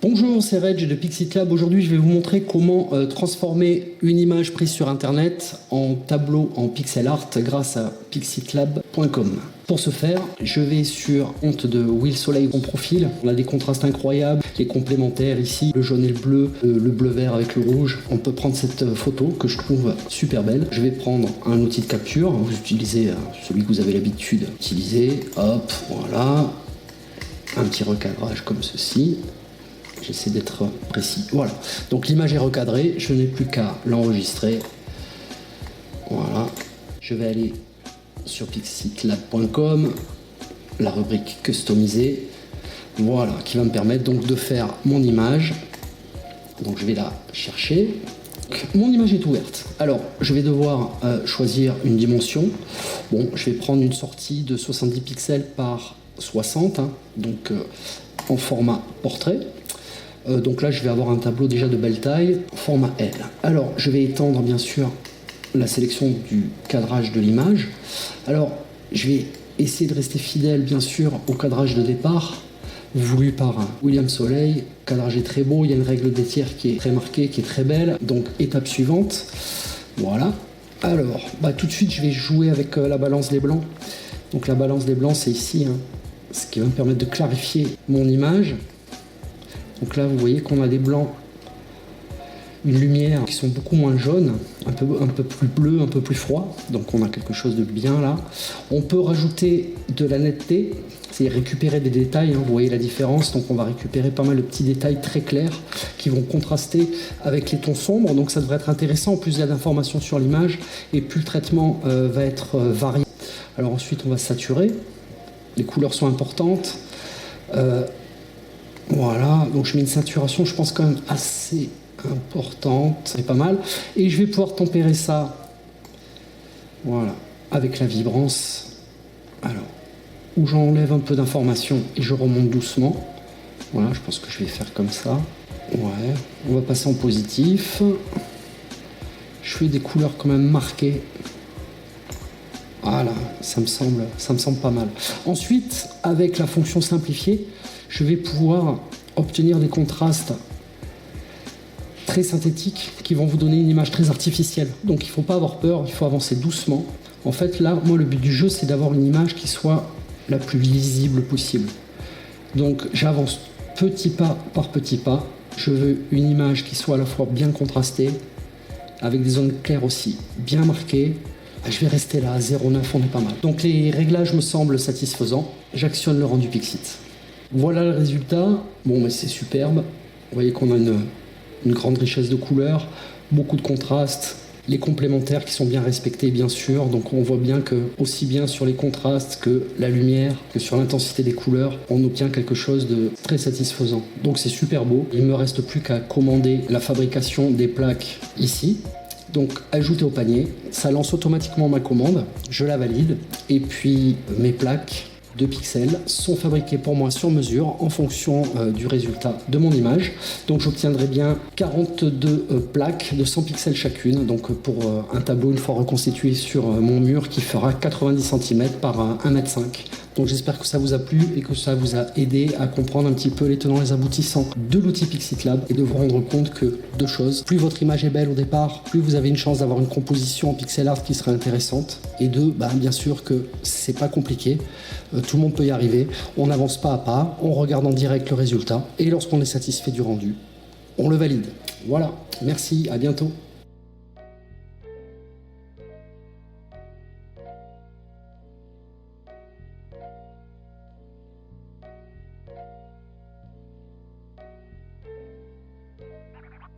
Bonjour, c'est Reg de Pixit Lab. Aujourd'hui, je vais vous montrer comment transformer une image prise sur Internet en tableau en pixel art grâce à pixitlab.com. Pour ce faire, je vais sur le compte de Will Soleil en profil. On a des contrastes incroyables, les complémentaires ici, le jaune et le bleu vert avec le rouge. On peut prendre cette photo que je trouve super belle. Je vais prendre un outil de capture. Vous utilisez celui que vous avez l'habitude d'utiliser. Hop, voilà. Un petit recadrage comme ceci. J'essaie d'être précis. Voilà. Donc l'image est recadrée. Je n'ai plus qu'à l'enregistrer. Voilà. Je vais aller sur pixitlab.com, la rubrique customiser. Voilà, qui va me permettre donc de faire mon image. Donc je vais la chercher. Mon image est ouverte. Alors, je vais devoir choisir une dimension. Bon, je vais prendre une sortie de 70 pixels par 60, donc en format portrait. Donc là, je vais avoir un tableau déjà de belle taille, format L. Alors, je vais étendre bien sûr la sélection du cadrage de l'image. Alors, je vais essayer de rester fidèle bien sûr au cadrage de départ, voulu par William Soleil. Le cadrage est très beau, il y a une règle des tiers qui est très marquée, qui est très belle. Donc, étape suivante, voilà. Alors, tout de suite, je vais jouer avec la balance des blancs. Donc, la balance des blancs, c'est ici, ce qui va me permettre de clarifier mon image. Donc là, vous voyez qu'on a des blancs, une lumière qui sont beaucoup moins jaunes, un peu plus bleu, un peu plus froid. Donc on a quelque chose de bien là. On peut rajouter de la netteté, c'est récupérer des détails, vous voyez la différence. Donc on va récupérer pas mal de petits détails très clairs qui vont contraster avec les tons sombres. Donc ça devrait être intéressant. Plus il y a d'informations sur l'image et plus le traitement va être varié. Alors ensuite, on va saturer. Les couleurs sont importantes. Voilà, donc je mets une saturation, je pense quand même assez importante, c'est pas mal. Et je vais pouvoir tempérer ça, voilà, avec la vibrance. Alors, où j'enlève un peu d'informations et je remonte doucement. Voilà, je pense que je vais faire comme ça. Ouais, on va passer en positif. Je fais des couleurs quand même marquées. Voilà, ça me semble pas mal. Ensuite, avec la fonction simplifiée, je vais pouvoir obtenir des contrastes très synthétiques qui vont vous donner une image très artificielle. Donc il ne faut pas avoir peur, il faut avancer doucement. En fait, là, moi, le but du jeu, c'est d'avoir une image qui soit la plus lisible possible. Donc j'avance petit pas par petit pas. Je veux une image qui soit à la fois bien contrastée, avec des zones claires aussi bien marquées. Je vais rester là à 0,9, on est pas mal. Donc les réglages me semblent satisfaisants. J'actionne le rendu Pixit. Voilà le résultat. Bon, mais c'est superbe. Vous voyez qu'on a une grande richesse de couleurs, beaucoup de contrastes, les complémentaires qui sont bien respectés bien sûr. Donc on voit bien que aussi bien sur les contrastes que la lumière, que sur l'intensité des couleurs, on obtient quelque chose de très satisfaisant. Donc c'est super beau. Il ne me reste plus qu'à commander la fabrication des plaques ici. Donc ajouter au panier, ça lance automatiquement ma commande, je la valide et puis mes plaques de pixels sont fabriquées pour moi sur mesure en fonction du résultat de mon image. Donc j'obtiendrai bien 42 plaques de 100 pixels chacune, donc pour un tableau une fois reconstitué sur mon mur qui fera 90 cm par 1,5 m. Donc j'espère que ça vous a plu et que ça vous a aidé à comprendre un petit peu les tenants et les aboutissants de l'outil Pixit Lab et de vous rendre compte que deux choses, plus votre image est belle au départ, plus vous avez une chance d'avoir une composition en pixel art qui sera intéressante, et deux, bien sûr que c'est pas compliqué, tout le monde peut y arriver, on avance pas à pas, on regarde en direct le résultat et lorsqu'on est satisfait du rendu, on le valide. Voilà, merci, à bientôt.